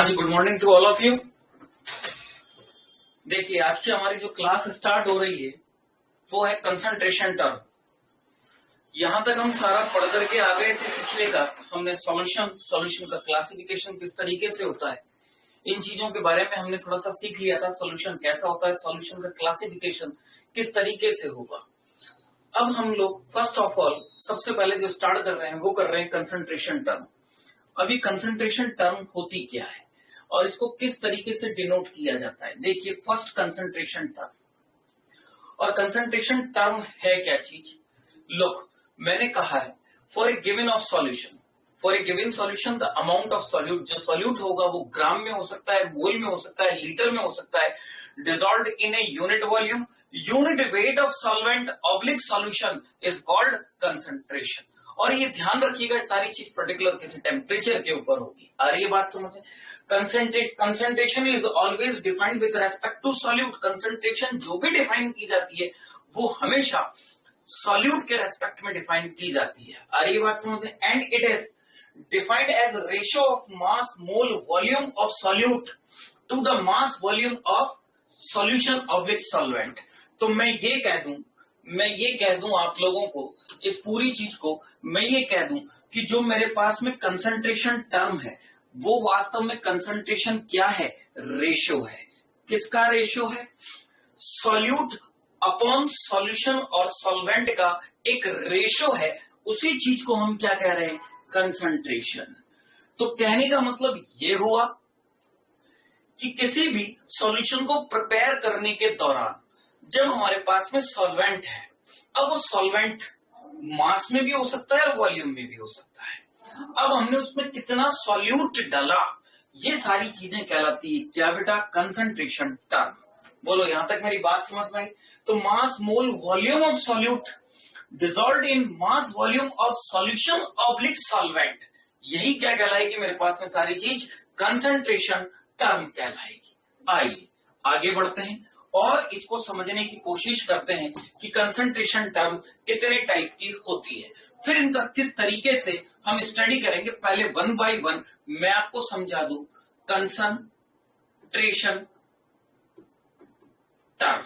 हाँ जी, good morning to all of you. देखिए, आज की हमारी जो क्लास स्टार्ट हो रही है वो है कंसंट्रेशन टर्म। यहां तक हम सारा पढ़ करके आ गए थे पिछले का। हमने सॉल्यूशन का क्लासिफिकेशन किस तरीके से होता है, इन चीजों के बारे में हमने थोड़ा सा सीख लिया था। सॉल्यूशन कैसा होता है, सॉल्यूशन का क्लासिफिकेशन किस तरीके से होगा। अब हम लोग फर्स्ट ऑफ ऑल सबसे पहले जो स्टार्ट कर रहे हैं वो कर रहे हैं कंसंट्रेशन टर्म। अभी कंसंट्रेशन टर्म होती क्या है और इसको किस तरीके से डिनोट किया जाता है। देखिए, फर्स्ट कंसंट्रेशन टर्म, और कंसंट्रेशन टर्म है क्या चीज। लुक, मैंने कहा है for a given of solution, for a given solution the amount of solute, जो सॉल्यूट होगा वो ग्राम में हो सकता है, मोल में हो सकता है, लीटर में हो सकता है, dissolved in a unit volume, unit weight of solvent oblique solution is called concentration. और ये ध्यान रखिएगा, सारी चीज पर्टिकुलर किसी टेम्परेचर के ऊपर होगी। आ रही है बात समझ में। Concentration is always defined with respect to solute. Concentration जो भी डिफाइन की जाती है वो हमेशा सॉल्यूट के रेस्पेक्ट में डिफाइन की जाती है। आ रही है बात समझ में। And it is defined as ratio of mass mole volume of solute to the mass volume of solution oblique solvent. तो मैं ये कह दूं आप लोगों को, इस पूरी चीज को मैं ये कह दूं कि जो मेरे पास में कंसंट्रेशन टर्म है वो वास्तव में कंसंट्रेशन क्या है, रेशियो है। किसका रेशियो है, सॉल्यूट अपॉन सॉल्यूशन और सॉल्वेंट का एक रेशियो है। उसी चीज को हम क्या कह रहे हैं, कंसंट्रेशन। तो कहने का मतलब ये हुआ कि किसी भी सॉल्यूशन को प्रिपेयर करने के दौरान जब हमारे पास में सॉल्वेंट है, अब वो सॉल्वेंट मास में भी हो सकता है और वॉल्यूम में भी हो सकता है। अब हमने उसमें कितना सॉल्यूट डाला, ये सारी चीजें कहलाती है क्या बेटा, कंसंट्रेशन टर्म। बोलो, यहां तक मेरी बात समझ में आई। तो mass mole volume of solute dissolved in mass volume of solution oblique solvent, यही क्या कहलाएगी मेरे पास में सारी चीज, कंसंट्रेशन टर्म कहलाएगी। आइए आगे बढ़ते हैं और इसको समझने की कोशिश करते हैं कि कंसंट्रेशन टर्म कितने टाइप की होती है, फिर इनका किस तरीके से हम स्टडी करेंगे। पहले वन बाय वन मैं आपको समझा दूं कंसंट्रेशन टर्म।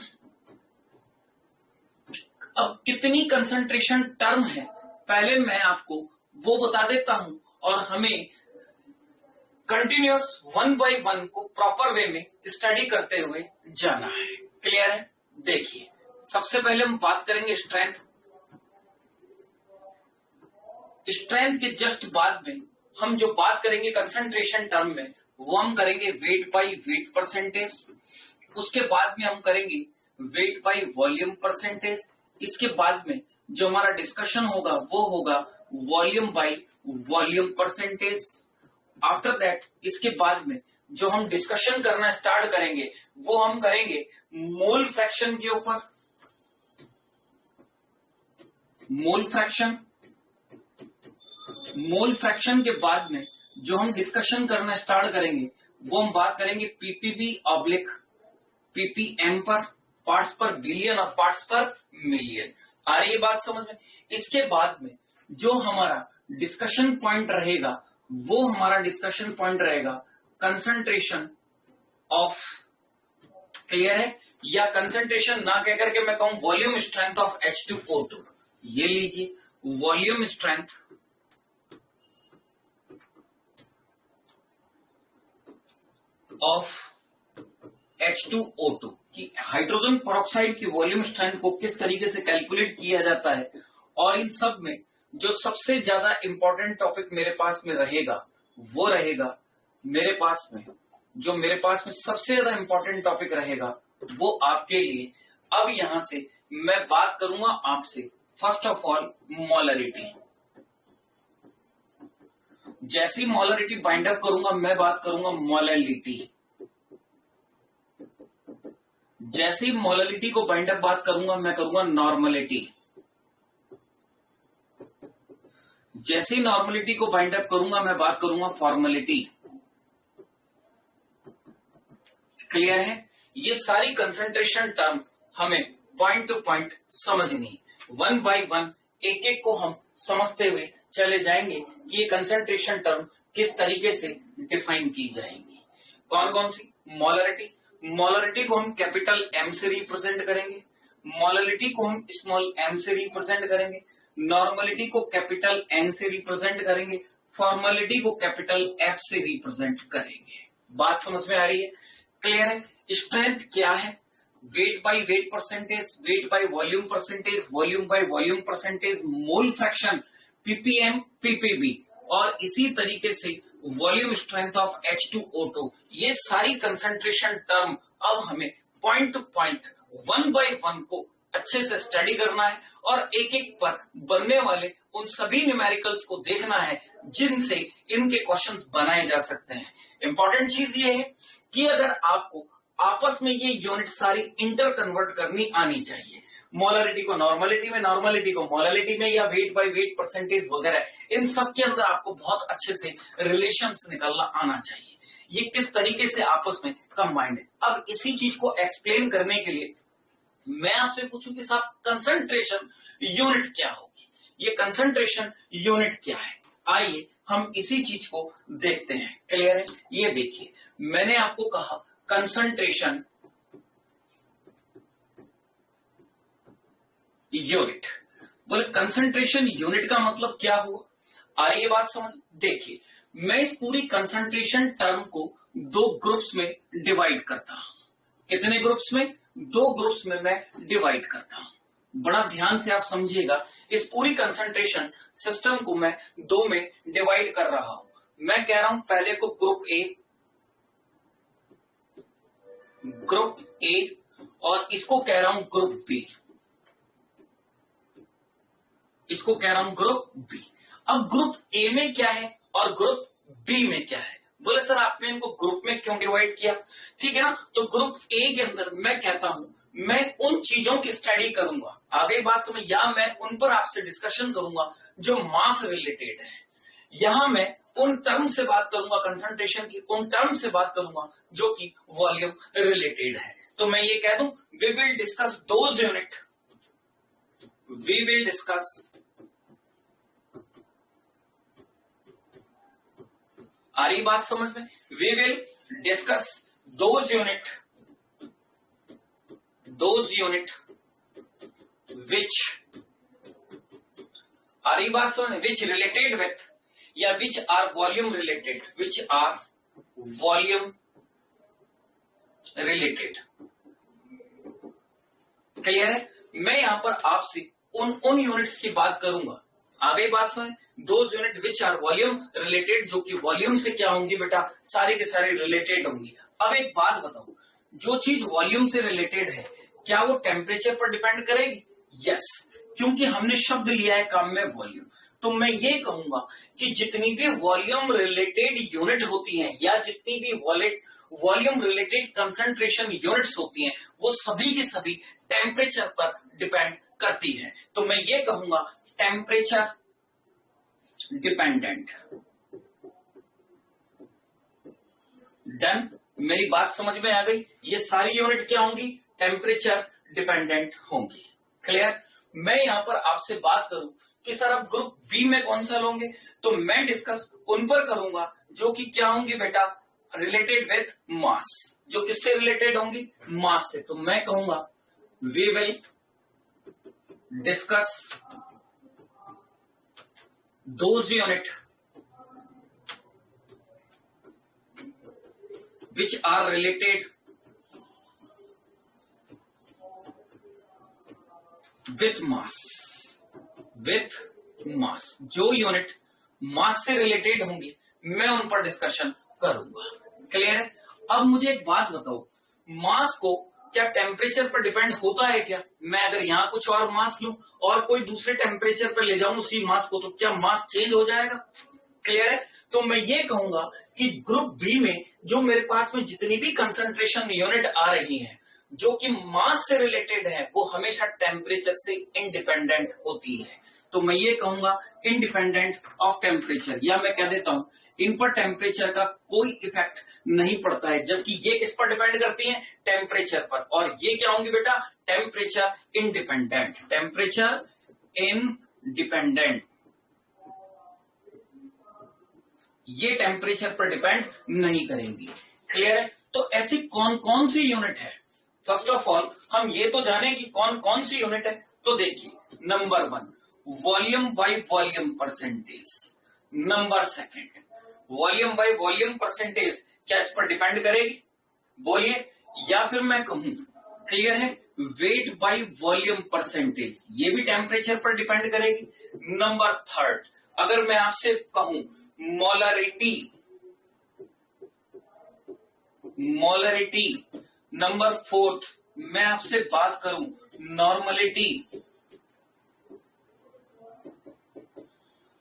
अब कितनी कंसंट्रेशन टर्म है पहले मैं आपको वो बता देता हूं, और हमें कंटिन्यूअस वन बाय वन को प्रॉपर वे में स्टडी करते हुए जाना है। क्लियर है। देखिए, सबसे पहले हम बात करेंगे स्ट्रेंथ के जस्ट बाद में हम जो बात करेंगे कंसंट्रेशन टर्म में, वो हम करेंगे वेट बाय वेट परसेंटेज। उसके बाद में हम करेंगे वेट बाय वॉल्यूम परसेंटेज। इसके बाद में जो हमारा डिस्कशन होगा वो होगा volume by volume percentage. After that, इसके बाद में जो हम डिस्कशन करना स्टार्ट करेंगे वो हम करेंगे मोल फ्रैक्शन के ऊपर। मोल फ्रैक्शन के बाद में जो हम डिस्कशन करना स्टार्ट करेंगे वो हम बात करेंगे पीपीबी ऑब्लिक पीपीएम पर, पार्ट्स पर बिलियन और पार्ट्स पर मिलियन। आ रही है बात समझ में। इसके बाद में जो हमारा डिस्कशन पॉइंट रहेगा वो हमारा डिस्कशन पॉइंट रहेगा कंसंट्रेशन ऑफ, क्लियर है, या कंसंट्रेशन ना कहकर के मैं कहूं वॉल्यूम स्ट्रेंथ ऑफ H2O2। ये लीजिए, वॉल्यूम स्ट्रेंथ ऑफ H2O2 की हाइड्रोजन पेरोक्साइड की वॉल्यूम स्ट्रेंथ को किस तरीके से कैलकुलेट किया जाता है। और इन सब में जो सबसे ज्यादा इंपॉर्टेंट टॉपिक मेरे पास में रहेगा वो रहेगा मेरे पास में सबसे ज्यादा इंपॉर्टेंट टॉपिक रहेगा वो आपके लिए। अब यहां से मैं बात करूंगा आपसे फर्स्ट ऑफ ऑल मोलरिटी। जैसी मोलरिटी बाइंड अप करूंगा मैं बात करूंगा मोलैलिटी। जैसी मोलरिटी को बाइंड अप बात करूंगा मैं करूंगा नॉर्मलिटी। जैसी नॉर्मलिटी को बाइंड अप करूंगा मैं बात करूंगा फॉर्मेलिटी। क्लियर है। ये सारी कंसंट्रेशन टर्म हमें पॉइंट टू पॉइंट समझनी, वन बाय वन एक एक को हम समझते हुए चले जाएंगे कि ये कंसंट्रेशन टर्म किस तरीके से डिफाइन की जाएंगी। कौन कौन सी? मोलरिटी, मोलरिटी को हम कैपिटल एम से रिप्रेजेंट करेंगे, मोलरिटी को हम स्मॉल एम से रिप्रेजेंट करेंगे, नॉर्मलिटी को कैपिटल एन से रिप्रेजेंट करेंगे, फॉर्मेलिटी को कैपिटल एफ से रिप्रेजेंट करेंगे। बात समझ में आ रही है? क्लियर है? स्ट्रेंथ क्या है? Weight by weight percentage, weight by volume percentage, volume by volume percentage, mole fraction, ppm, PPB, और इसी तरीके से वॉल्यूम स्ट्रेंथ ऑफ H2O2। ये सारी कंसंट्रेशन टर्म अब हमें point two point, one by one को अच्छे से स्टडी करना है और एक एक पर बनने वाले उन सभी न्यूमेरिकल्स को देखना है जिनसे इनके क्वेश्चंस बनाए जा सकते हैं। इंपॉर्टेंट चीज ये है कि अगर आपको आपस में ये यूनिट सारी इंटर कन्वर्ट करनी आनी चाहिए, मोलरिटी को नॉर्मलिटी में, नॉर्मलिटी को मोलरिटी में, या वेट बाय वेट परसेंटेज वगैरह, इन सब के अंदर आपको बहुत अच्छे से रिलेशंस निकालना आना चाहिए, ये किस तरीके से आपस में कंबाइंड है। अब इसी चीज को एक्सप्लेन करने के लिए मैं आपसे पूछूं कि साहब कंसंट्रेशन यूनिट क्या होगी, ये कंसंट्रेशन यूनिट क्या है? आइए हम इसी चीज को देखते हैं। क्लियर है? ये देखिए, मैंने आपको कहा कंसंट्रेशन यूनिट, बोले कंसंट्रेशन यूनिट का मतलब क्या हुआ? आइए बात समझ। देखिए, मैं इस पूरी कंसंट्रेशन टर्म को दो ग्रुप्स में डिवाइड करता हूं। कितने ग्रुप्स में? दो ग्रुप्स में मैं डिवाइड करता हूं। बड़ा ध्यान से आप समझिएगा, इस पूरी कंसंट्रेशन सिस्टम को मैं दो में डिवाइड कर रहा हूं। मैं कह रहा हूं पहले को ग्रुप ए और इसको कह रहा हूं ग्रुप बी, इसको कह रहा हूं ग्रुप बी। अब ग्रुप ए में क्या है और ग्रुप बी में क्या है? बोले सर आपने इनको ग्रुप में क्यों डिवाइड किया? ठीक है ना, तो ग्रुप ए के अंदर मैं कहता हूं मैं उन चीजों की स्टडी करूंगा, आगे बात समझ, या मैं उन पर आपसे डिस्कशन करूंगा जो मास रिलेटेड है। यहां मैं उन टर्म से बात करूंगा कंसंट्रेशन की, उन टर्म से बात करूंगा जो कि वॉल्यूम रिलेटेड है। तो मैं ये कह दूं we will discuss those unit, we will discuss आ रही बात समझ में? We will discuss those unit which, आ रही बात समझ में, विच रिलेटेड विथ, या which are volume related, which are volume related. Clear है? मैं यहां पर आपसे उन यूनिट्स की बात करूंगा, आगे बात समझ, those unit which are volume related, जो कि वॉल्यूम से क्या होंगी बेटा, सारे के सारे रिलेटेड होंगी। अब एक बात बताओ, जो चीज वॉल्यूम से रिलेटेड है क्या वो टेम्परेचर पर डिपेंड करेगी? यस, क्योंकि हमने शब्द लिया है काम में वॉल्यूम। तो मैं ये कहूंगा कि जितनी भी वॉल्यूम रिलेटेड यूनिट होती हैं या जितनी भी वॉल्यूम रिलेटेड कंसंट्रेशन यूनिट्स होती हैं वो सभी की सभी टेम्परेचर पर डिपेंड करती है। तो मैं ये कहूंगा टेम्परेचर डिपेंडेंट। डन? मेरी बात समझ में आ गई? ये सारी यूनिट क्या होंगी? टेम्परेचर डिपेंडेंट होंगी। क्लियर? मैं यहां पर आपसे बात करूं कि सर आप ग्रुप बी में कौन सा लोगे, तो मैं डिस्कस उन पर करूंगा जो कि क्या होंगी बेटा, रिलेटेड विथ मास, जो किससे रिलेटेड होंगी? मास से। तो मैं कहूंगा we will discuss those unit which are related with mass, जो यूनिट मास से रिलेटेड होंगी मैं उन पर डिस्कशन करूंगा। क्लियर है? अब मुझे एक बात बताओ, मास को क्या टेम्परेचर पर डिपेंड होता है क्या? मैं अगर यहां कुछ और मास लूं और कोई दूसरे टेम्परेचर पर ले जाऊं उसी मास को, तो क्या मास चेंज हो जाएगा? क्लियर है? तो मैं ये कहूंगा कि ग्रुप बी में जो मेरे पास में जितनी भी कंसंट्रेशन यूनिट आ रही हैं जो कि मास से रिलेटेड है वो हमेशा टेम्परेचर से इंडिपेंडेंट होती है। तो मैं ये कहूंगा इंडिपेंडेंट ऑफ टेम्परेचर, या मैं कह देता हूं इन पर टेम्परेचर का कोई इफेक्ट नहीं पड़ता है, जबकि ये किस पर डिपेंड करती हैं? टेम्परेचर पर। और ये क्या होंगी बेटा? Temperature independent, temperature independent. ये टेम्परेचर पर डिपेंड नहीं करेंगी। क्लियर है? तो ऐसी कौन कौन सी यूनिट है? फर्स्ट ऑफ ऑल हम ये तो जाने कि कौन कौन सी यूनिट है। तो देखिए, number 1 volume by volume percentage. Number 2 volume by volume percentage क्या इस पर डिपेंड करेगी? बोलिए। या फिर मैं कहूं, क्लियर है, वेट बाय वॉल्यूम परसेंटेज, ये भी टेम्परेचर पर डिपेंड करेगी। नंबर 3 अगर मैं आपसे कहूं मोलरिटी, मोलरिटी। नंबर 4 मैं आपसे बात करूं नॉर्मलिटी।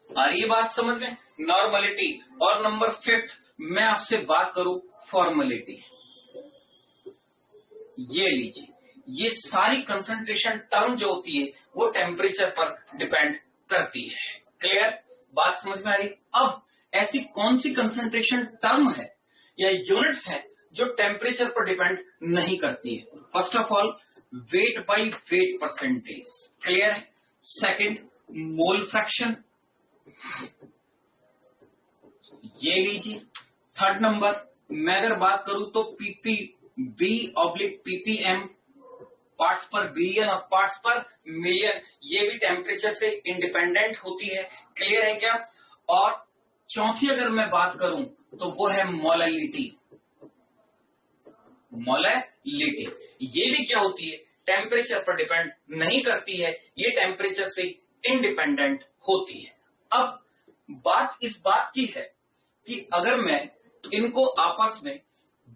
आ रही है बात समझ में? नॉर्मलिटी। और नंबर 5 मैं आपसे बात करूं फॉर्मेलिटी। ये लीजिए, ये सारी कंसंट्रेशन टर्म जो होती है वो टेम्परेचर पर डिपेंड करती है। क्लियर? बात समझ में आ रही? अब ऐसी कौन सी कंसंट्रेशन टर्म है या यूनिट्स है जो टेम्परेचर पर डिपेंड नहीं करती है? First of all weight by weight percentage, clear है। सेकंड मोल फ्रैक्शन, ये लीजिए। थर्ड नंबर मैं अगर बात करूं तो PPB/PPM, पार्ट्स पर बिलियन और पार्ट्स पर मिलियन, ये भी टेम्परेचर से इंडिपेंडेंट होती है। क्लियर है क्या? और चौथी अगर मैं बात करूं तो वो है मोलैलिटी। मोलैलिटी ये भी क्या होती है? टेम्परेचर पर डिपेंड नहीं करती है, ये टेम्परेचर से इंडिपेंडेंट होती है। अब बात इस बात की है कि अगर मैं इनको आपस में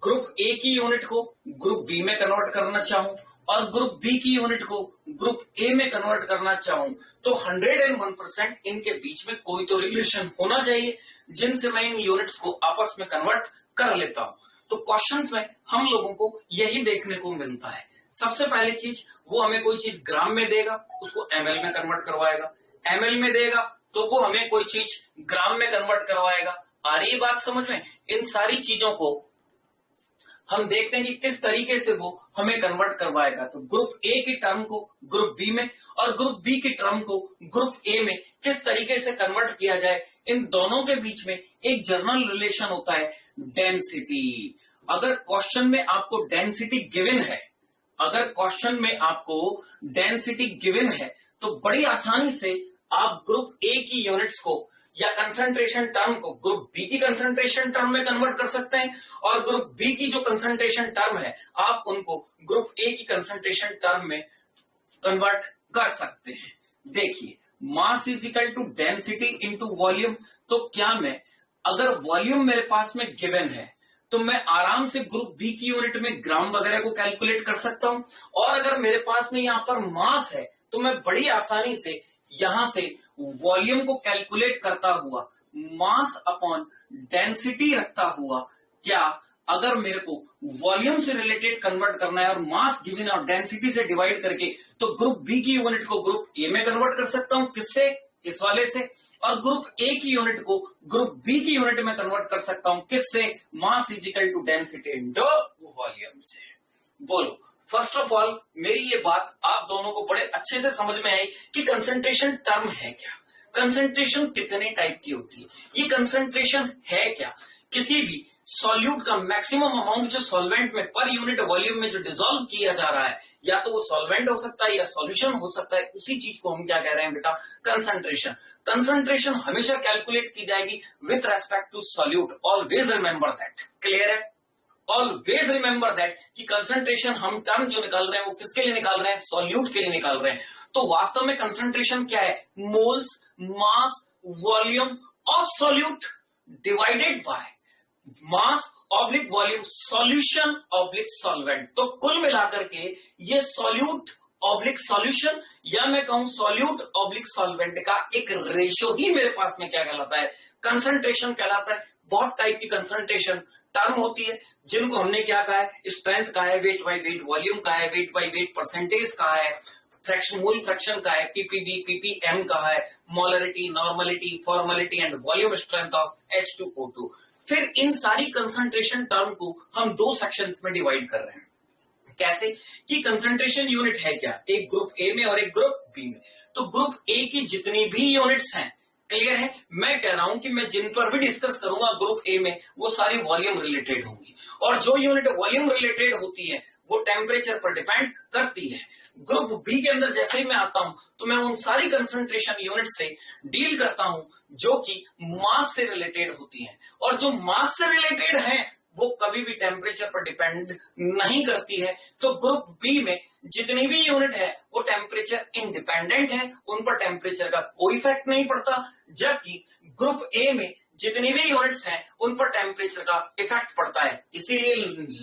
ग्रुप ए की यूनिट को ग्रुप बी में कन्वर्ट करना चाहूं और ग्रुप बी की यूनिट को ग्रुप ए में कन्वर्ट करना चाहूं तो 101% इनके बीच में कोई तो रिलेशन होना चाहिए जिनसे मैं इन यूनिट्स को आपस में कन्वर्ट कर लेता हूं। तो क्वेश्चंस में हम लोगों को यही देखने को मिलता है। सबसे पहली चीज, वो हमें कोई चीज ग्राम में देगा, उसको एमएल में कन्वर्ट करवाएगा। एमएल में देगा तो वो हमें कोई चीज ग्राम में कन्वर्ट करवाएगा। आ रही बात समझ में? इन सारी चीजों को हम देखते हैं कि किस तरीके से वो हमें कन्वर्ट करवाएगा। तो ग्रुप ए की टर्म को ग्रुप बी में और ग्रुप बी की टर्म को ग्रुप ए में किस तरीके से कन्वर्ट किया जाए, इन दोनों के बीच में एक जनरल रिलेशन होता है, डेंसिटी। अगर क्वेश्चन में आपको डेंसिटी गिवन है, अगर क्वेश्चन में आपको डेंसिटी गिवन है तो बड़ी आसानी से आप ग्रुप ए की यूनिट्स को या कंसंट्रेशन टर्म को ग्रुप बी की कंसंट्रेशन टर्म में कन्वर्ट कर सकते हैं और ग्रुप बी की जो कंसंट्रेशन टर्म है आप उनको ग्रुप ए की कंसंट्रेशन टर्म में कन्वर्ट कर सकते हैं। देखिए, mass is equal to density into volume. तो क्या मैं, अगर वॉल्यूम मेरे पास में गिवन है तो मैं आराम से ग्रुप बी की यूनिट में ग्राम वगैरह को कैलकुलेट कर सकता हूं। और अगर मेरे पास में यहां पर मास है तो मैं बड़ी आसानी से यहां से वॉल्यूम को कैलकुलेट करता हुआ मास अपॉन डेंसिटी रखता हुआ, क्या अगर मेरे को वॉल्यूम से रिलेटेड कन्वर्ट करना है और मास गिवन और डेंसिटी से डिवाइड करके, तो ग्रुप बी की यूनिट को ग्रुप ए में कन्वर्ट कर सकता हूं। किससे? इस वाले से। और ग्रुप ए की यूनिट को ग्रुप बी की यूनिट में कन्वर्ट कर सकता हूं। किससे? Mass is equal to density into volume से। बोलो, फर्स्ट ऑफ ऑल मेरी ये बात आप दोनों को बड़े अच्छे से समझ में आई कि कंसंट्रेशन टर्म है क्या, कंसंट्रेशन कितने टाइप की होती है, ये कंसंट्रेशन है क्या। किसी भी सॉल्यूट का मैक्सिमम अमाउंट जो सॉल्वेंट में पर यूनिट वॉल्यूम में जो डिसॉल्व किया जा रहा है, या तो वो सॉल्वेंट हो सकता है या सॉल्यूशन हो सकता है, उसी चीज को हम क्या कह रहे हैं बेटा? कंसंट्रेशन। कंसंट्रेशन हमेशा कैलकुलेट की जाएगी with respect to solute. Always remember that. Clear है? ऑलवेज रिमेंबर दैट कि कंसंट्रेशन हम टर्म जो निकाल रहे हैं वो किसके लिए निकाल रहे हैं? सॉल्यूट के लिए निकाल रहे हैं। तो वास्तव में कंसंट्रेशन क्या है? Moles, mass, volume of solute divided by mass oblique volume solution oblique solvent. तो कुल मिलाकर के ये सॉल्यूट ऑब्लिक सॉल्यूशन, या मैं कहूं सॉल्यूट ऑब्लिक सॉल्वेंट का एक रेशो ही मेरे पास में क्या कहलाता है? कंसंट्रेशन कहलाता है। बहुत टाइप की कंसंट्रेशन टर्म होती है जिनको हमने क्या कहा है? स्ट्रेंथ का है, वेट बाय वेट वॉल्यूम का है, वेट बाय वेट परसेंटेज का है, फ्रैक्शन मोल फ्रैक्शन का है, पीपीबी पीपीएम का है, molarity, normality, formality and volume strength of H2O2। फिर इन सारी कंसंट्रेशन टर्म को हम दो सेक्शंस में डिवाइड कर रहे हैं। कैसे? कि कंसंट्रेशन यूनिट है क्या? एक ग्रुप ए में और एक ग्रुप बी में। तो ग्रुप ए की जितनी भी यूनिट्स हैं क्लियर है? मैं कह रहा हूं कि मैं जिन पर भी डिस्कस करूंगा ग्रुप ए में वो सारी वॉल्यूम रिलेटेड होंगी, और जो यूनिट वॉल्यूम रिलेटेड होती है वो टेम्परेचर पर डिपेंड करती है। ग्रुप बी के अंदर जैसे ही मैं आता हूं तो मैं उन सारी कंसंट्रेशन यूनिट से डील करता हूं जो कि मास से रिलेटेड होती हैं, और जो मास से रिलेटेड है वो कभी भी टेम्परेचर पर डिपेंड नहीं करती है। तो ग्रुप बी में जितनी भी यूनिट है वो टेम्परेचर इंडिपेंडेंट है, उन पर टेम्परेचर का कोई इफेक्ट नहीं पड़ता, जबकि ग्रुप ए में जितनी भी यूनिट्स हैं उन पर टेम्परेचर का इफेक्ट पड़ता है। इसीलिए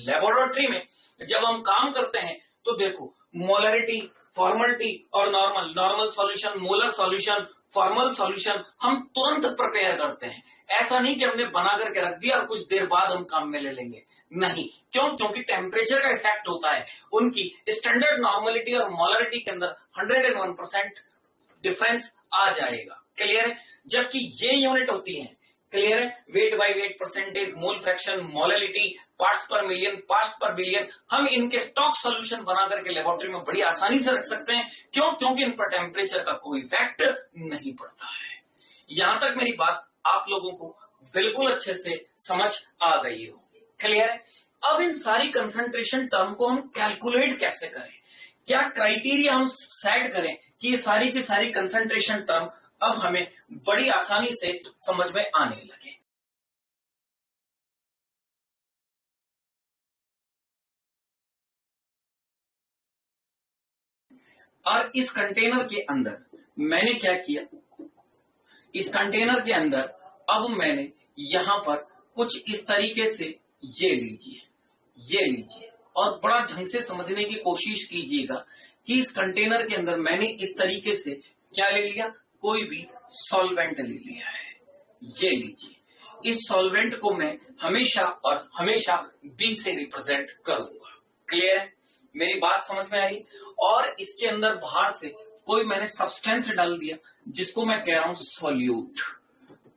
लेबोरेटरी में जब हम काम करते हैं तो देखो मोलरिटी, फॉर्मलिटी और normal solution, molar solution, formal solution हम तुरंत प्रिपेयर करते हैं। ऐसा नहीं कि हमने बना करके रख दिया और कुछ देर बाद हम काम में ले लेंगे, नहीं। क्यों? क्योंकि टेम्परेचर का इफेक्ट होता है। उनकी स्टैंडर्ड नॉर्मलिटी और मोलरिटी के अंदर 101% डिफरेंस आ जाएगा। क्लियर है? जबकि ये यूनिट होती है, क्लियर है, weight by weight, percentage, mole fraction, molarity, parts पर मिलियन, पार्ट्स पर बिलियन, हम इनके स्टॉक सॉल्यूशन बना करके लेबोरेटरी में बड़ी आसानी से रख सकते हैं। क्यों? क्योंकि इन पर टेम्परेचर का कोई इफेक्ट नहीं पड़ता है। यहां तक मेरी बात आप लोगों को बिल्कुल अच्छे से समझ आ गई हो। क्लियर है? अब इन सारी कंसंट्रेशन टर्म को हम कैलकुलेट कैसे करें, क्या क्राइटेरिया हम सेट करें कि ये सारी की सारी कंसंट्रेशन टर्म अब हमें बड़ी आसानी से समझ में आने लगे। और इस कंटेनर के अंदर मैंने क्या किया, इस कंटेनर के अंदर अब मैंने यहां पर कुछ इस तरीके से ये लीजिए और बड़ा ढंग से समझने की कोशिश कीजिएगा कि इस कंटेनर के अंदर मैंने इस तरीके से क्या ले लिया, कोई भी सॉल्वेंट ले लिया है। ये लीजिए, इस सॉल्वेंट को मैं हमेशा और हमेशा बी से रिप्रेजेंट करूंगा। क्लियर है? मेरी बात समझ में आ रही? और इसके अंदर बाहर से कोई मैंने सब्सटेंस डाल दिया जिसको मैं कह रहा हूं सॉल्यूट।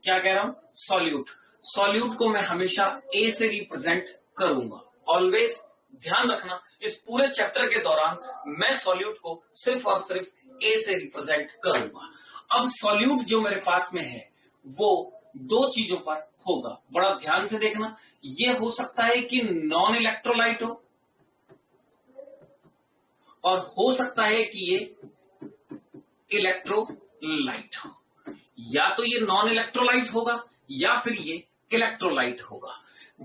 क्या कह रहा हूं? सॉल्यूट। सॉल्यूट को मैं हमेशा ए से रिप्रेजेंट करूंगा। ऑलवेज ध्यान रखना, इस पूरे चैप्टर के दौरान मैं सॉल्यूट को सिर्फ और सिर्फ ए से रिप्रेजेंट करूंगा। अब सॉल्यूट जो मेरे पास में है वो दो चीजों पर होगा, बड़ा ध्यान से देखना। ये हो सकता है कि नॉन इलेक्ट्रोलाइट हो, और हो सकता है कि ये इलेक्ट्रोलाइट हो। या तो ये नॉन इलेक्ट्रोलाइट होगा या फिर ये इलेक्ट्रोलाइट होगा।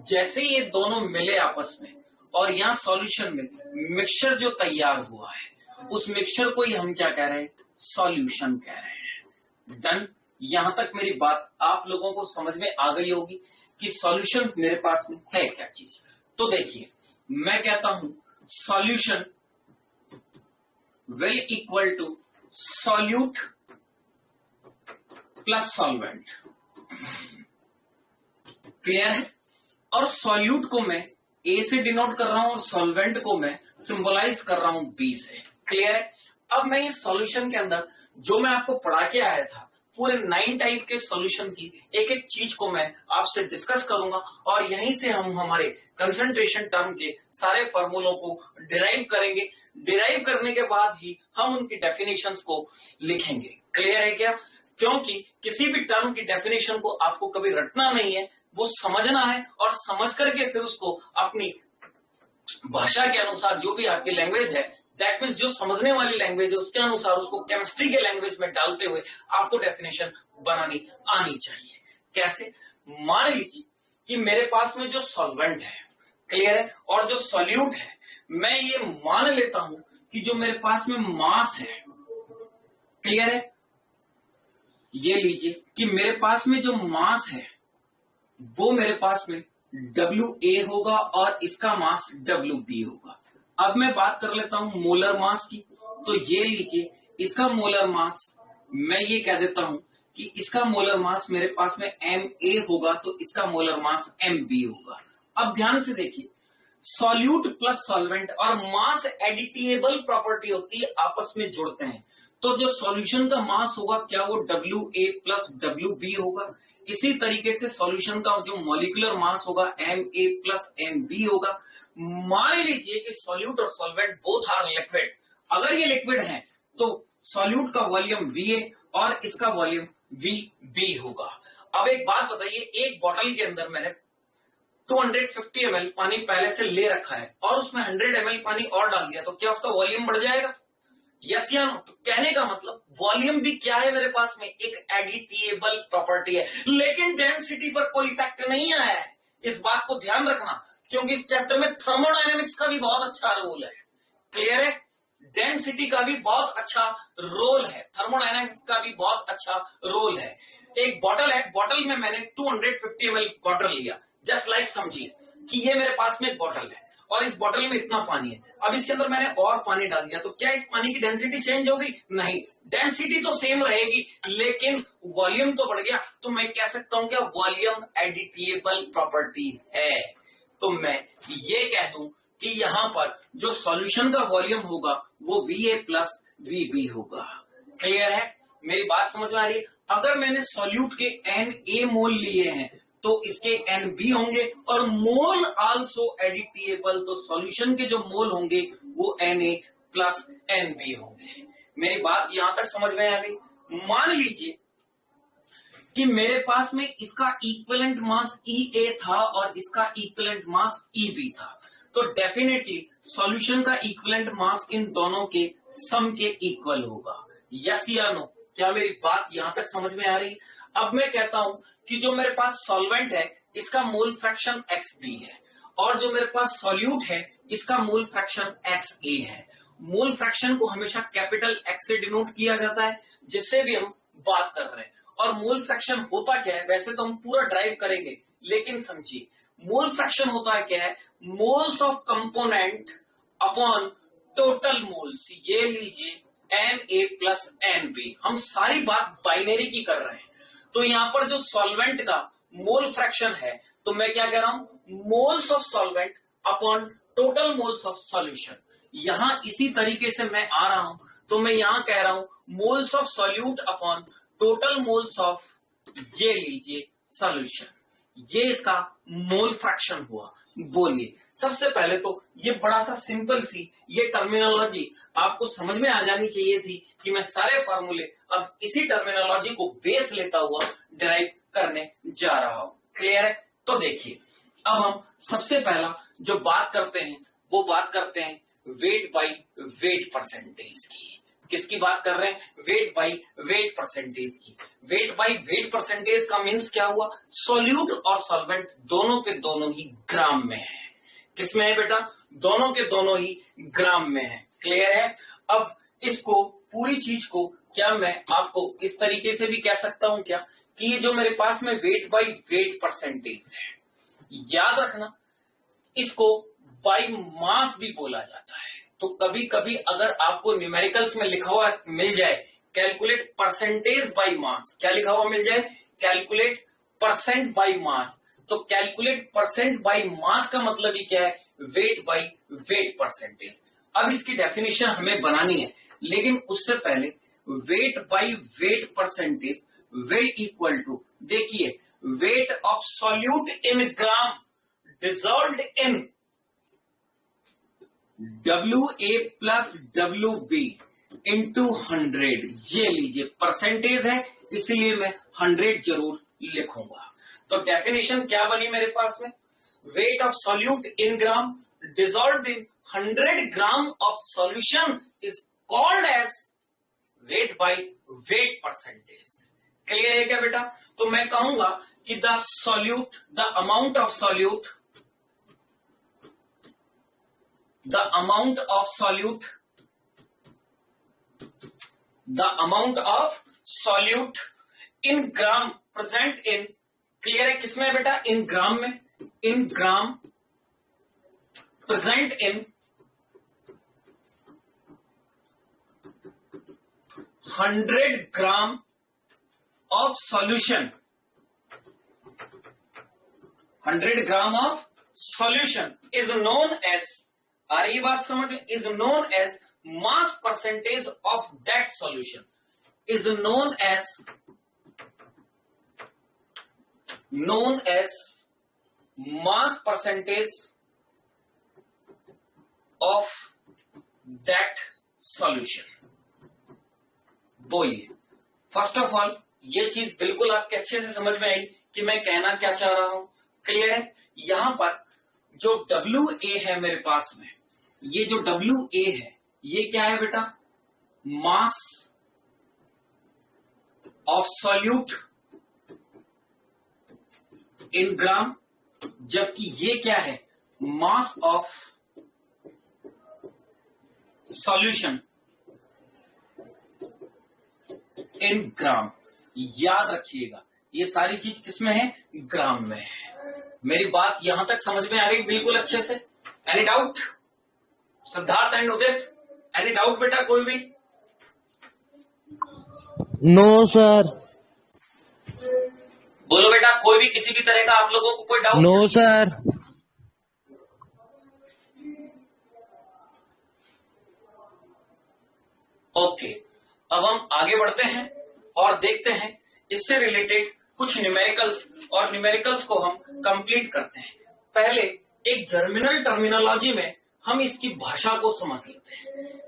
जैसे ये दोनों मिले आपस में और यहां सॉल्यूशन में मिक्सचर जो तैयार हुआ है उस मिक्सचर को ही हम क्या कह रहे हैं, सॉल्यूशन कह रहे हैं। डन? यहां तक मेरी बात आप लोगों को समझ में आ गई होगी कि सॉल्यूशन मेरे पास में है क्या चीज। तो देखिए, मैं कहता हूं solution will equal to solute plus solvent. Clear है? और सॉल्यूट को मैं ए से डिनोट कर रहा हूं और सॉल्वेंट को मैं सिंबलाइज कर रहा हूं बी से। क्लियर है? अब मैं इस सॉल्यूशन के अंदर जो मैं आपको पढ़ा के आया था पूरे 9 टाइप के सॉल्यूशन की एक एक चीज को मैं आपसे डिस्कस करूंगा, और यहीं से हम हमारे कंसंट्रेशन टर्म के सारे फॉर्मूलों को डिराइव करेंगे। डिराइव करने के बाद ही हम उनकी डेफिनेशंस को लिखेंगे। क्लियर है क्या? क्योंकि किसी भी टर्म की डेफिनेशन को आपको कभी रटना नहीं है, वो समझना है, और समझ करके फिर उसको अपनी भाषा के अनुसार, जो भी आपकी लैंग्वेज है, दैट मीन्स जो समझने वाली लैंग्वेज है उसके अनुसार उसको केमिस्ट्री के लैंग्वेज में डालते हुए आपको डेफिनेशन बनानी आनी चाहिए। कैसे? मान लीजिए कि मेरे पास में जो सॉल्वेंट है, क्लियर है, और जो सॉल्यूट है, मैं ये मान लेता हूं कि जो मेरे पास में मास है, क्लियर है, ये लीजिए कि मेरे पास में जो मास है वो मेरे पास में WA होगा और इसका मास WB होगा। अब मैं बात कर लेता हूं मोलर मास की, तो ये लीजिए इसका मोलर मास, मैं ये कह देता हूं कि इसका मोलर मास मेरे पास में MA होगा, तो इसका मोलर मास MB होगा। अब ध्यान से देखिए, सॉल्यूट प्लस सॉल्वेंट और मास एडिटेबल प्रॉपर्टी होती है, आपस में जुड़ते हैं। तो जो सॉल्यूशन का मास होगा क्या वो WA प्लस WB होगा। इसी तरीके से सॉल्यूशन का जो मॉलिक्यूलर मास होगा MA प्लस MB होगा। मान लीजिए कि सॉल्यूट और सॉल्वेंट बोथ आर लिक्विड। अगर ये लिक्विड है तो सॉल्यूट का वॉल्यूम VA और इसका वॉल्यूम वी बी होगा। अब एक बात बताइए, एक बॉटल के अंदर मैंने 250 ml पानी पहले से ले रखा है और उसमें 100 ml पानी और डाल दिया, तो क्या उसका वॉल्यूम बढ़ जाएगा? यस या नो? तो कहने का मतलब वॉल्यूम भी क्या है मेरे पास में, एक एडिटिएबल प्रॉपर्टी है, लेकिन डेंसिटी पर कोई इफेक्ट नहीं आया है। इस बात को ध्यान रखना, क्योंकि इस चैप्टर में थर्मोडायनेमिक्स का भी बहुत अच्छा रोल है। क्लियर है? डेंसिटी का भी बहुत अच्छा रोल है, थर्मोडायनेमिक्स का भी बहुत अच्छा रोल है। एक बॉटल है, बॉटल में मैंने 250 ml वाटर लिया, जस्ट लाइक समझिए कि ये मेरे पास में एक बॉटल है और इस बॉटल में इतना पानी है। अब इसके अंदर मैंने और पानी डाल दिया, तो क्या इस पानी की डेंसिटी चेंज होगी? नहीं, डेंसिटी तो सेम रहेगी, लेकिन वॉल्यूम तो बढ़ गया। तो मैं कह सकता हूं क्या वॉल्यूम एडिटिएबल प्रॉपर्टी है। तो मैं ये कह दूं कि यहां पर जो सॉल्यूशन का वॉल्यूम होगा वो VA प्लस VB होगा। क्लियर है? मेरी बात समझ में आ रही है? अगर मैंने सॉल्यूट के NA मोल लिए हैं तो इसके NB होंगे, और मोल आल्सो एडिटिएबल, तो सॉल्यूशन के जो मोल होंगे वो NA प्लस NB होंगे। मेरी बात यहां तक समझ में आ गई? मान लीजिए कि मेरे पास में इसका इक्विवेलेंट मास EA था और इसका इक्विवेलेंट मास EB था, तो डेफिनेटली सॉल्यूशन का इक्विवेलेंट मास इन दोनों के सम के इक्वल होगा। यस या नो? क्या मेरी बात यहां तक समझ में आ रही है? अब मैं कहता हूं कि जो मेरे पास सॉल्वेंट है इसका मोल फ्रैक्शन XB है, और जो मेरे पास सॉल्यूट है इसका मोल फ्रैक्शन XA है। मोल फ्रैक्शन को हमेशा कैपिटल X से डिनोट किया जाता है, जिससे भी हम बात कर रहे हैं। और मोल फ्रैक्शन होता क्या है, वैसे तो हम पूरा ड्राइव करेंगे, लेकिन समझिए मोल फ्रैक्शन होता है क्या है, moles of component upon total moles. ये लीजिए Na प्लस NB, हम सारी बात बाइनरी की कर रहे हैं। तो यहां पर जो सॉल्वेंट का मोल फ्रैक्शन है, तो मैं क्या कह रहा हूं, moles of solvent upon total moles of solution. यहां इसी तरीके से मैं आ रहा हूं, तो मैं यहां कह रहा हूं moles of solute upon total moles of, ये लीजिए सॉल्यूशन, ये इसका मोल फ्रैक्शन हुआ। बोलिए, सबसे पहले तो ये बड़ा सा सिंपल सी ये टर्मिनोलॉजी आपको समझ में आ जानी चाहिए थी कि मैं सारे फार्मूले अब इसी टर्मिनोलॉजी को बेस लेता हुआ डिराइव करने जा रहा हूं। क्लियर है? तो देखिए, अब हम सबसे पहला जो बात करते हैं वो बात करते हैं वेट बाई वेट परसेंटेज की। किसकी बात कर रहे हैं? वेट बाई वेट परसेंटेज की। वेट बाई वेट परसेंटेज का मीन्स क्या हुआ, सॉल्यूट और सॉल्वेंट दोनों के दोनों ही ग्राम में है। किसमें है बेटा? दोनों के दोनों ही ग्राम में है। क्लियर है? अब इसको पूरी चीज को क्या मैं आपको इस तरीके से भी कह सकता हूं क्या कि ये जो मेरे पास में वेट बाई वेट परसेंटेज है, याद रखना इसको बाई मास भी बोला जाता है। तो कभी कभी अगर आपको न्यूमेरिकल्स में लिखा हुआ मिल जाए कैलकुलेट परसेंटेज बाई मास, क्या लिखा हुआ मिल जाए? कैलकुलेट परसेंट बाई मास, तो कैलकुलेट परसेंट बाई मास का मतलब ही क्या है? Weight by weight percentage. अब इसकी डेफिनेशन हमें बनानी है, लेकिन उससे पहले weight by weight percentage will equal to, देखिए, weight of solute in gram dissolved in WA plus WB into 100। ये लीजिए परसेंटेज है, इसलिए मैं 100 जरूर लिखूंगा। तो डेफिनेशन क्या बनी मेरे पास में? Weight of solute in gram dissolved in 100 gram of solution is called as weight by weight percentage. Clear है क्या बेटा? तो मैं कहूंगा कि the solute, the amount of solute, the amount of solute, the amount of solute in gram present in, clear है किसमें है बेटा? इन ग्राम में, इन ग्राम present in 100 gram of solution, 100 gram of solution is known as, आ रही बात समझ में, is known as mass percentage of that solution, is known as mass percentage of that solution. बोलिए, फर्स्ट ऑफ ऑल ये चीज बिल्कुल आपके अच्छे से समझ में आई कि मैं कहना क्या चाह रहा हूं। क्लियर है। यहां पर जो WA है मेरे पास में, ये जो WA है ये क्या है बेटा, मास ऑफ सॉल्यूट इन ग्राम, जबकि ये क्या है, मास ऑफ सॉल्यूशन इन ग्राम। याद रखिएगा ये सारी चीज किसमें है, ग्राम में है। मेरी बात यहां तक समझ में आ गई बिल्कुल अच्छे से। Any doubt Siddharth and Udit, any doubt बेटा कोई भी? No sir. बोलो बेटा, कोई भी किसी भी तरह का आप लोगों को कोई डाउट? No sir. ओके, अब हम आगे बढ़ते हैं और देखते हैं इससे रिलेटेड कुछ न्यूमेरिकल्स, और न्यूमेरिकल्स को हम कंप्लीट करते हैं। पहले एक जर्मिनल टर्मिनोलॉजी में हम इसकी भाषा को समझ लेते हैं,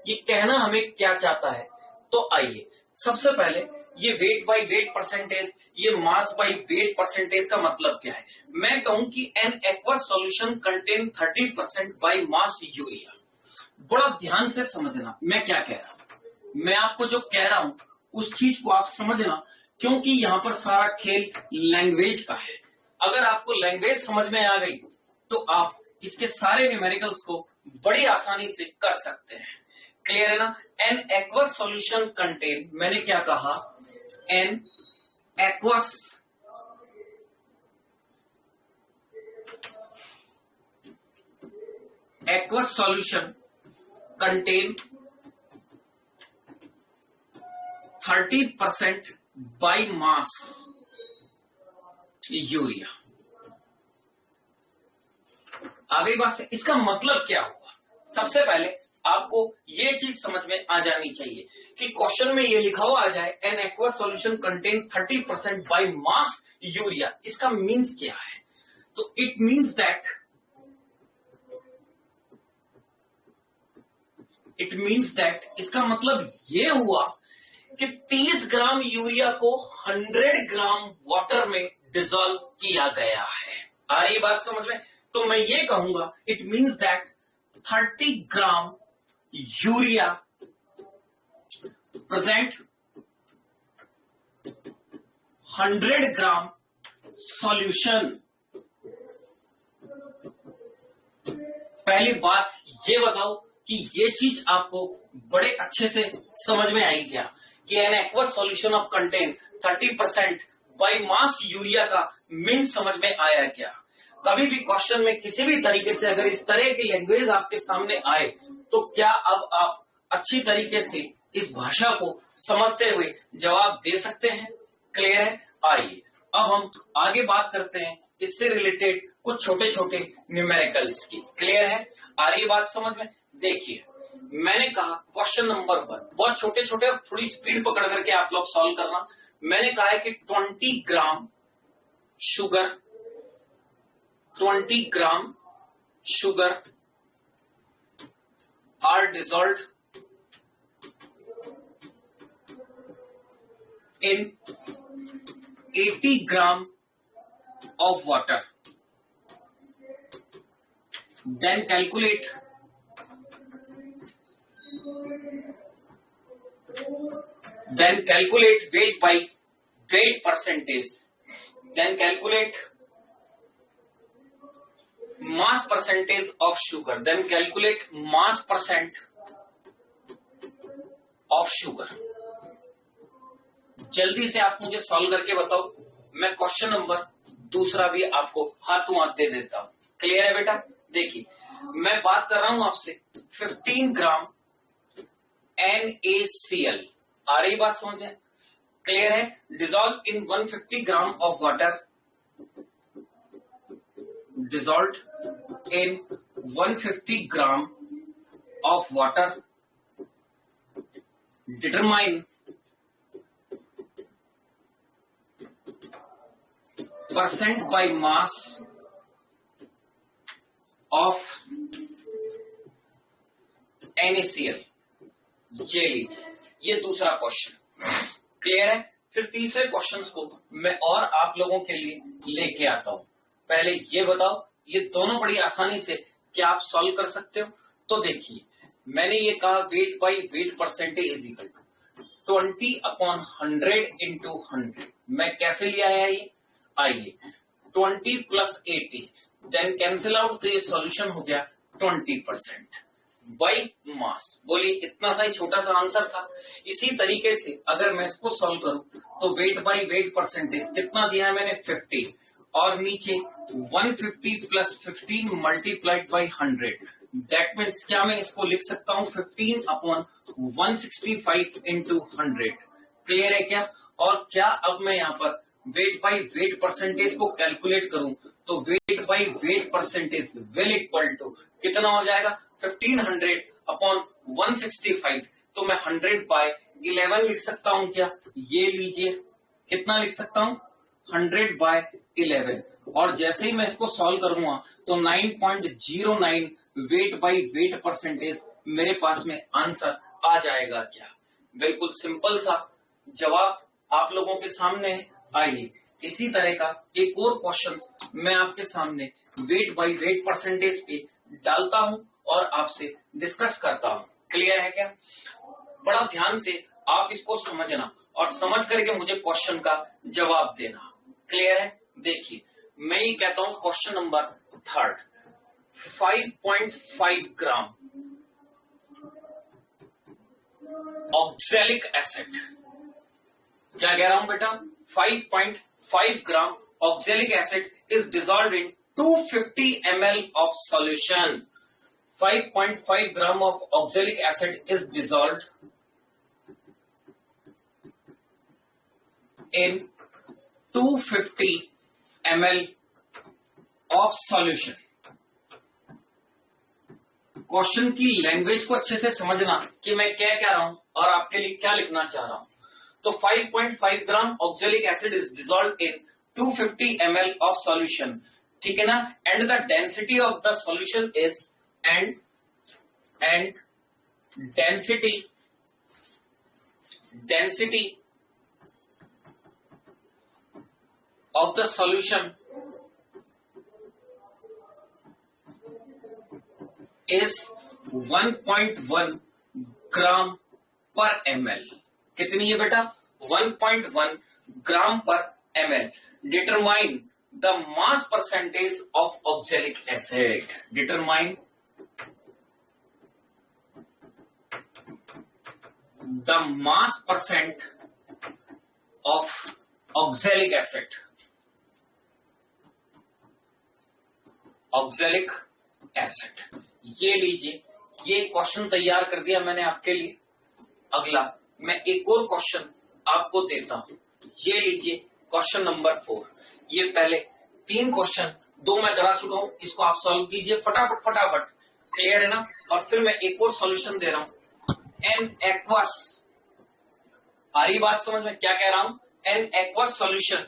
ये कहना हमें क्या चाहता है। तो आइए सबसे पहले ये वेट बाय वेट परसेंटेज, ये मास बाय वेट परसेंटेज का मतलब क्या है। मैं कहूं कि N aqueous solution contain 30% by mass urea. बड़ा ध्यान से समझना मैं क्या कह रहा हूं। मैं आपको जो कह रहा हूं उस चीज को आप समझना, क्योंकि यहां पर सारा खेल लैंग्वेज का है। अगर आपको लैंग्वेज समझ में आ गई तो आप इसके सारे न्यूमेरिकल्स को बड़ी आसानी से कर सकते हैं। क्लियर है ना। एन एक्वस सॉल्यूशन कंटेन, मैंने क्या कहा, an aqueous solution contain 30% by mass urea. आ गई बात से। इसका मतलब क्या हुआ, सबसे पहले आपको ये चीज समझ में आ जानी चाहिए कि क्वेश्चन में ये लिखा हुआ आ जाए N aqueous solution contain 30% by mass urea, इसका मीन्स क्या है। तो इट मीन्स दैट इसका मतलब ये हुआ कि 30 ग्राम यूरिया को 100 ग्राम वाटर में डिसॉल्व किया गया है। आ रही बात समझ में। तो मैं ये कहूंगा it means that 30 gram urea present 100 gram solution. पहली बात ये बताओ कि ये चीज आपको बड़े अच्छे से समझ में आई क्या, कि N aqueous solution of contain 30% by mass urea का मीन समझ में आया क्या। कभी भी क्वेश्चन में किसी भी तरीके से अगर इस तरह की लैंग्वेज आपके सामने आए तो क्या अब आप अच्छी तरीके से इस भाषा को समझते हुए जवाब दे सकते हैं। क्लियर है। आइए अब हम आगे बात करते हैं इससे रिलेटेड कुछ छोटे छोटे न्यूमेरिकल्स की। क्लियर है, आ रही बात समझ में। देखिए मैंने कहा क्वेश्चन नंबर 1 बहुत छोटे छोटे, थोड़ी स्पीड पकड़ करके आप लोग सॉल्व करना। मैंने कहा है कि 20 gram sugar are dissolved in 80 gram of water. Then calculate weight by weight percentage. Then calculate mass percentage of sugar. Then calculate mass percent of sugar. जल्दी से आप मुझे सॉल्व करके बताओ। मैं क्वेश्चन नंबर 2 भी आपको हाथों हाथ दे देता हूं। क्लियर है बेटा। देखिए मैं बात कर रहा हूं आपसे 15 ग्राम NaCl। आ रही बात समझ में। क्लियर है। Dissolve in 150 gram of water, dissolved in 150 gram of water. Determine percent by mass of NaCl। ये लीजिए, ये दूसरा क्वेश्चन। क्लियर है। फिर तीसरे क्वेश्चंस को मैं और आप लोगों के लिए लेके आता हूं। पहले ये बताओ, ये दोनों बड़ी आसानी से क्या आप सॉल्व कर सकते हो? तो देखिए, मैंने ये कहा weight by weight percentage is equal to 20/100 into 100। मैं कैसे लिया है ये? आइए, 20 प्लस 80 देन कैंसिल आउट, तो ये सॉल्यूशन हो गया 20% बाई मास। बोलिए, इतना सा ही छोटा सा आंसर था। इसी तरीके से अगर मैं इसको सॉल्व करूं तो वेट बाई वेट परसेंटेज कितना दिया है मैंने? 50, और नीचे 150 plus 15 multiplied by 100। That means क्या मैं इसको लिख सकता हूं 15/165 इंटू 100। क्लियर है क्या? और क्या अब मैं यहाँ पर वेट बाई वेट परसेंटेज को कैलकुलेट करूं तो weight by weight percentage will equal to कितना हो जाएगा? 1500/165। तो मैं 100/11 लिख सकता हूं क्या? ये लीजिए, कितना लिख सकता हूं? 100/11। और जैसे ही मैं इसको सॉल्व करूंगा तो 9.09 वेट बाई वेट परसेंटेज मेरे पास में आंसर आ जाएगा क्या? बिल्कुल सिंपल सा जवाब आप लोगों के सामने है। आइए, इसी तरह का एक और क्वेश्चन मैं आपके सामने वेट बाई वेट परसेंटेज पे डालता हूं और आपसे डिस्कस करता हूं। क्लियर है क्या? बड़ा ध्यान से आप इसको समझना और समझ करके मुझे क्वेश्चन का जवाब देना। क्लियर है? देखिए, मैं ये कहता हूं question number 3, 5.5 gram oxalic acid. क्या कह रहा हूं बेटा? 5.5 gram oxalic acid is dissolved in 250 ml of solution. 5.5 gram of oxalic acid is dissolved in 250 ml of solution. Question की लैंग्वेज को अच्छे से समझना कि मैं क्या कह रहा हूं और आपके लिए क्या लिखना चाह रहा हूं। तो 5.5 gram oxalic acid is dissolved in 250 ml of solution, ठीक है ना? And the density of the solution is and density of the solution is 1.1 gram per ml। कितनी है बेटा? 1.1 gram per ml। Determine the mass percentage of oxalic acid. Determine the mass percent of oxalic acid. Oxalic acid. ये लीजिए, ये question तैयार कर दिया मैंने आपके लिए। अगला मैं एक और क्वेश्चन आपको देता हूं। ये लीजिए क्वेश्चन नंबर 4। ये पहले 3 क्वेश्चन 2 मैं करा चुका हूं, इसको आप सॉल्व कीजिए फटाफट। क्लियर है ना? और फिर मैं एक और सॉल्यूशन दे रहा हूं, एन एक्वस। आ रही बात समझ में? क्या कह रहा हूं? N aqueous solution